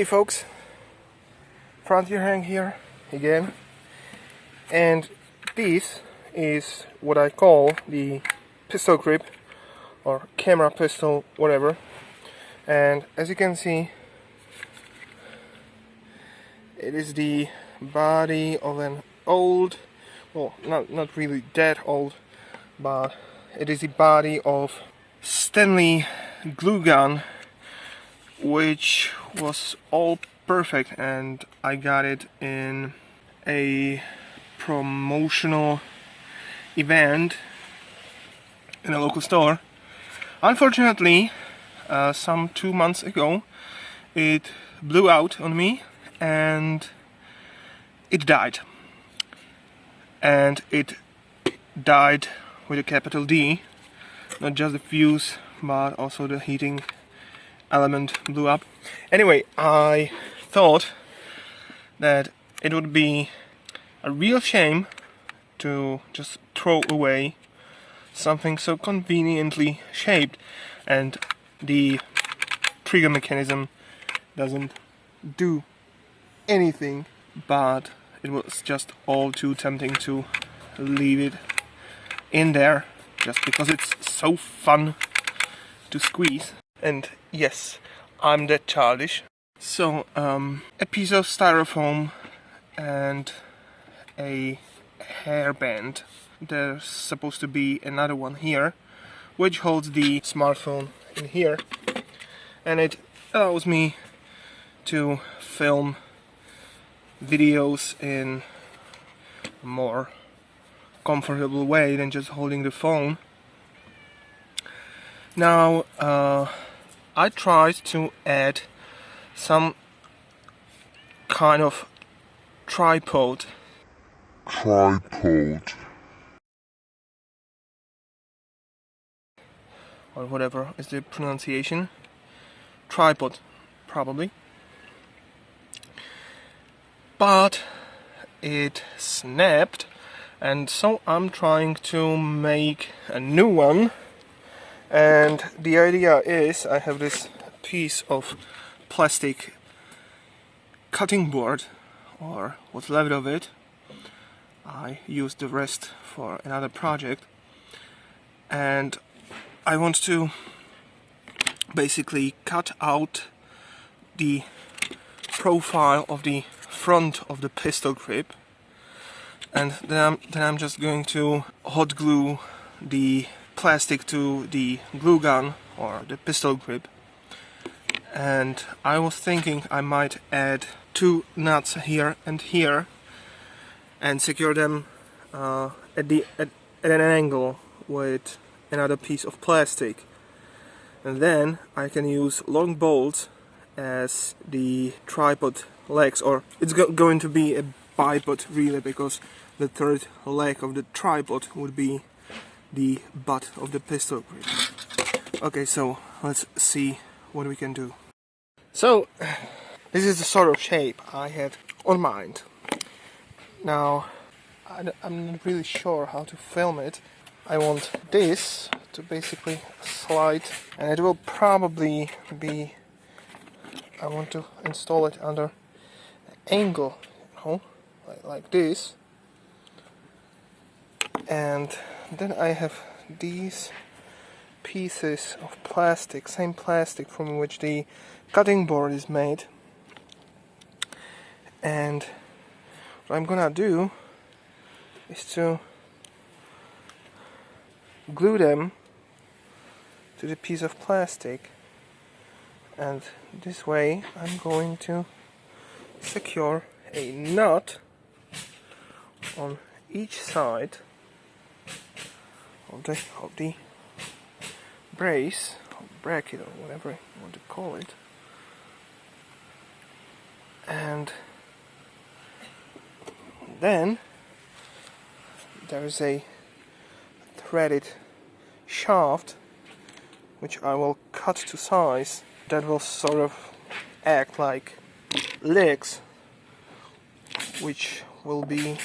Hey folks, Frontier Hank here again, and this is what I call the pistol grip or camera pistol, whatever. And as you can see, it is the body of an old, well, not really that old, but it is the body of Stanley glue gun, which was all perfect, and I got it in a promotional event in a local store. Unfortunately, some 2 months ago, it blew out on me and it died. And it died with a capital D. Not just the fuse, but also the heating element blew up. Anyway, I thought that it would be a real shame to just throw away something so conveniently shaped, and the trigger mechanism doesn't do anything, but it was just all too tempting to leave it in there just because it's so fun to squeeze. And yes, I'm that childish. So, a piece of styrofoam and a hairband. There's supposed to be another one here, which holds the smartphone in here, and it allows me to film videos in a more comfortable way than just holding the phone. Now, I tried to add some kind of tripod. Or whatever is the pronunciation. Tripod, probably. But it snapped, and so I'm trying to make a new one. And the idea is, I have this piece of plastic cutting board, or what's left of it. I used the rest for another project, and I want to basically cut out the profile of the front of the pistol grip, and then I'm just going to hot glue the plastic to the glue gun or the pistol grip. And I was thinking I might add 2 nuts here and here and secure them at an angle with another piece of plastic, and then I can use long bolts as the tripod legs, or it's going to be a bipod really, because the third leg of the tripod would be the butt of the pistol grip. Okay, so let's see what we can do. So this is the sort of shape I had on mind. Now I'm not really sure how to film it. I want this to basically slide, and it will probably be, I want to install it under an angle, you know, like this. And then I have these pieces of plastic, same plastic from which the cutting board is made. And what I'm gonna do is to glue them to the piece of plastic, and this way I'm going to secure a nut on each side of the brace or bracket, or whatever you want to call it. And then there's a threaded shaft which I will cut to size, that will sort of act like legs, which will be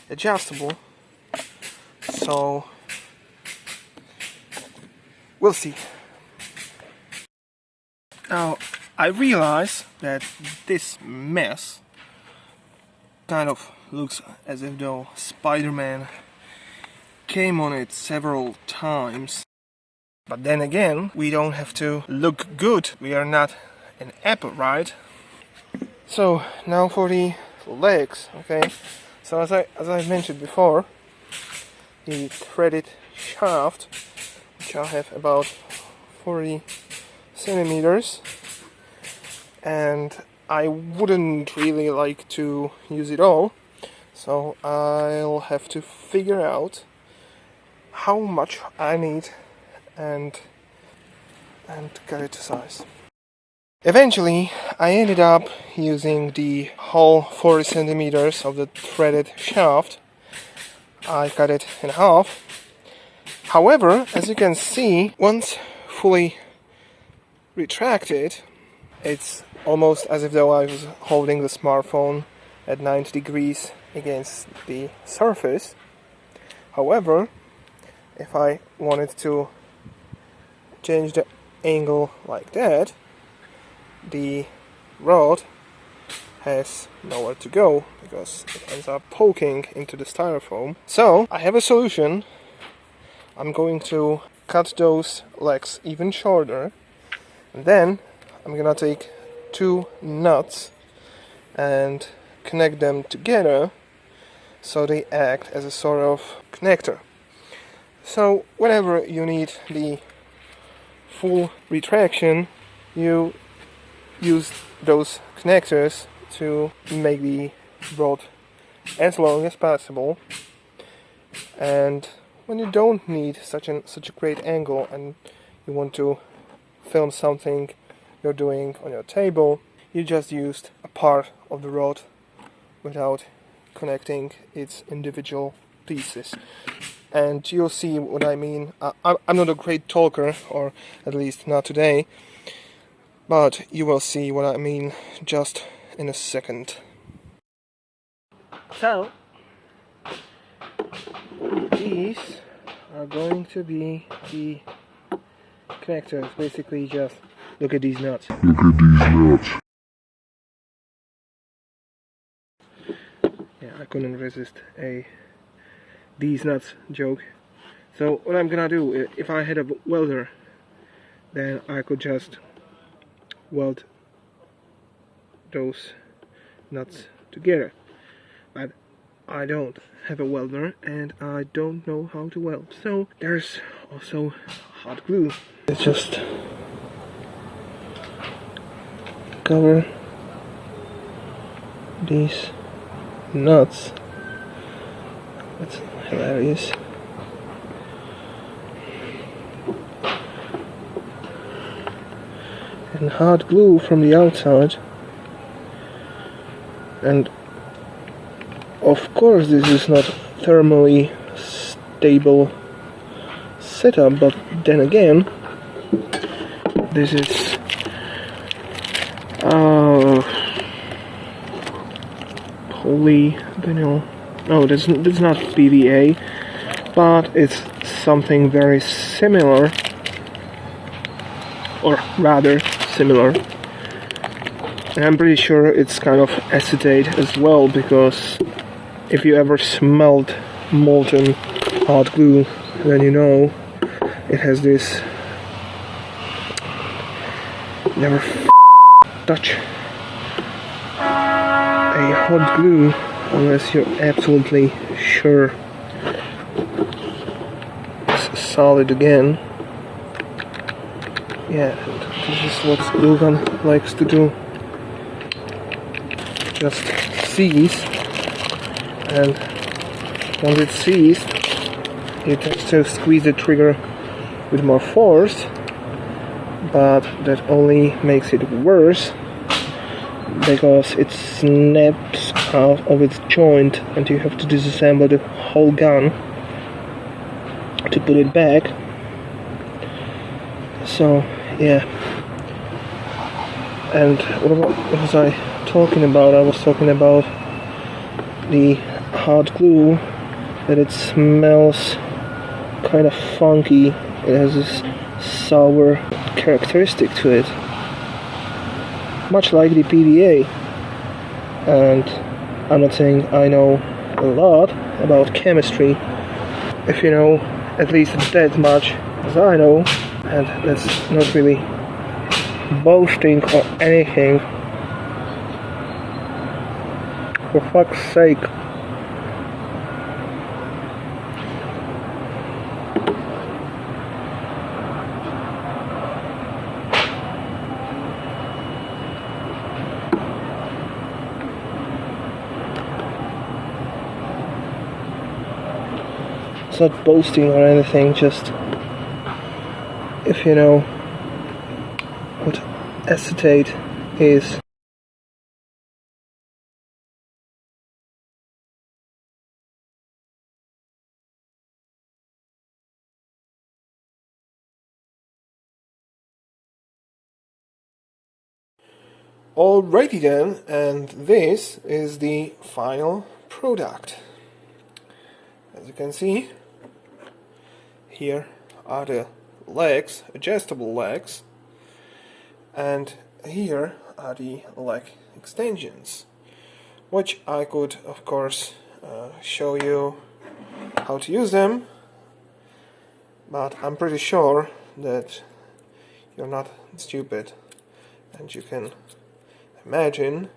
adjustable. So we'll see. Now I realize that this mess kind of looks as if though Spider-Man came on it several times. But then again, we don't have to look good. We are not an Apple, right? So now for the legs, okay? So as I mentioned before, the threaded shaft, which I have about 40 centimeters, and I wouldn't really like to use it all, so I'll have to figure out how much I need and cut it to size. Eventually, I ended up using the whole 40 centimeters of the threaded shaft. I cut it in half. However, as you can see, once fully retracted, it's almost as if though I was holding the smartphone at 90 degrees against the surface. However, if I wanted to change the angle like that, the rod has nowhere to go because it ends up poking into the styrofoam. So I have a solution. I'm going to cut those legs even shorter, and then I'm gonna take 2 nuts and connect them together so they act as a sort of connector. So whenever you need the full retraction, you use those connectors to make the rod as long as possible. And when you don't need such a great angle and you want to film something you're doing on your table, you just used a part of the rod without connecting its individual pieces. And you'll see what I mean. I'm not a great talker, or at least not today, but you will see what I mean just in a second. So, these are going to be the connectors. Basically, just look at these nuts. Yeah, I couldn't resist a these nuts joke. So what I'm gonna do, if I had a welder, then I could just weld those nuts together. But I don't have a welder and I don't know how to weld. So there's also hot glue. Let's just cover these nuts. That's hilarious. And hot glue from the outside. And of course this is not thermally stable setup, but then again this is polyvinyl. No, that's not PVA, but it's something very similar, or rather similar. And I'm pretty sure it's kind of acetate as well, because if you ever smelled molten hot glue, then you know it has this never touch a hot glue unless you're absolutely sure it's solid again. Yeah, and this is what glue gun likes to do. Just seize, and once it's seized, you have to squeeze the trigger with more force, but that only makes it worse because it snaps out of its joint and you have to disassemble the whole gun to put it back. So yeah, and what was I talking about? I was talking about the hot glue, that it smells kind of funky. It has this sour characteristic to it. much like the PVA. And I'm not saying I know a lot about chemistry. If you know at least that much as I know, and that's not really boasting or anything, for fuck's sake. It's not boasting or anything, just if you know what acetate is. Alrighty then, and this is the final product. As you can see, here are the legs, adjustable legs, and here are the leg extensions, which I could of course show you how to use them, but I'm pretty sure that you're not stupid and you can imagine.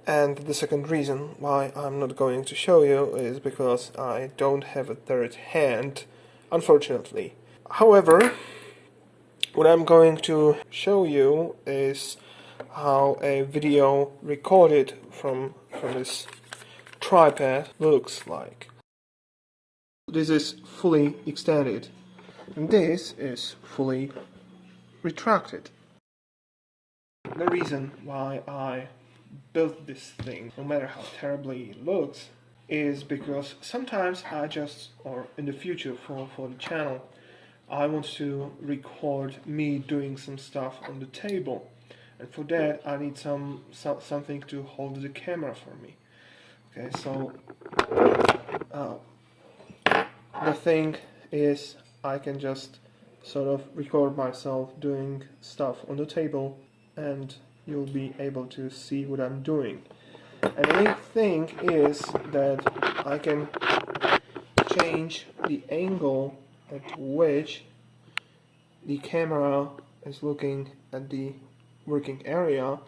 And the second reason why I'm not going to show you is because I don't have a third hand, unfortunately. However, what I'm going to show you is how a video recorded from this tripod looks like. This is fully extended and this is fully retracted. The reason why I built this thing, no matter how terribly it looks, is because sometimes I just, or in the future for the channel, I want to record me doing some stuff on the table, and for that I need something to hold the camera for me. Okay, so the thing is, I can just sort of record myself doing stuff on the table and you'll be able to see what I'm doing. And the main thing is that I can change the angle at which the camera is looking at the working area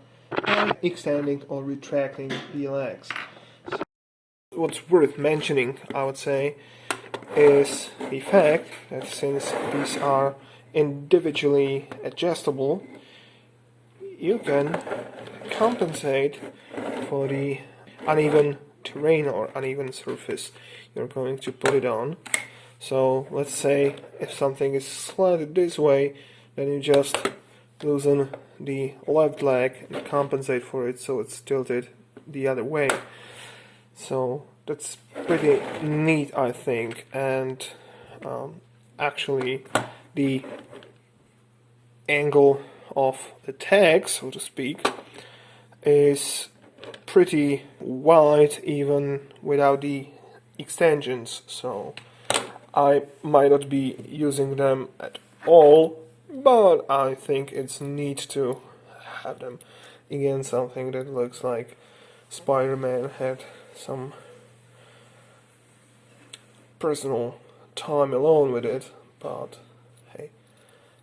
by extending or retracting the legs. So what's worth mentioning, I would say, is the fact that since these are individually adjustable, you can compensate for the uneven terrain or uneven surface you're going to put it on. So let's say if something is slanted this way, then you just loosen the left leg and compensate for it so it's tilted the other way. So that's pretty neat, I think, and actually the angle of the tag, so to speak, is pretty wide even without the extensions, so I might not be using them at all, but I think it's neat to have them. Again, something that looks like Spider-Man had some personal time alone with it, but hey,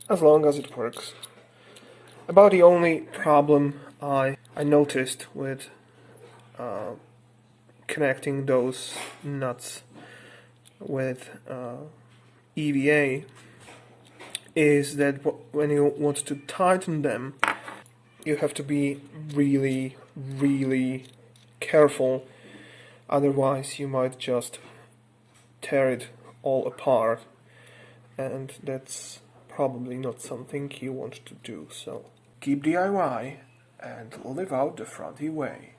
as long as it works. About the only problem I noticed with connecting those nuts with EVA is that when you want to tighten them, you have to be really, really careful, otherwise you might just tear it all apart, and that's probably not something you want to do. So keep DIY and live out the fronty way.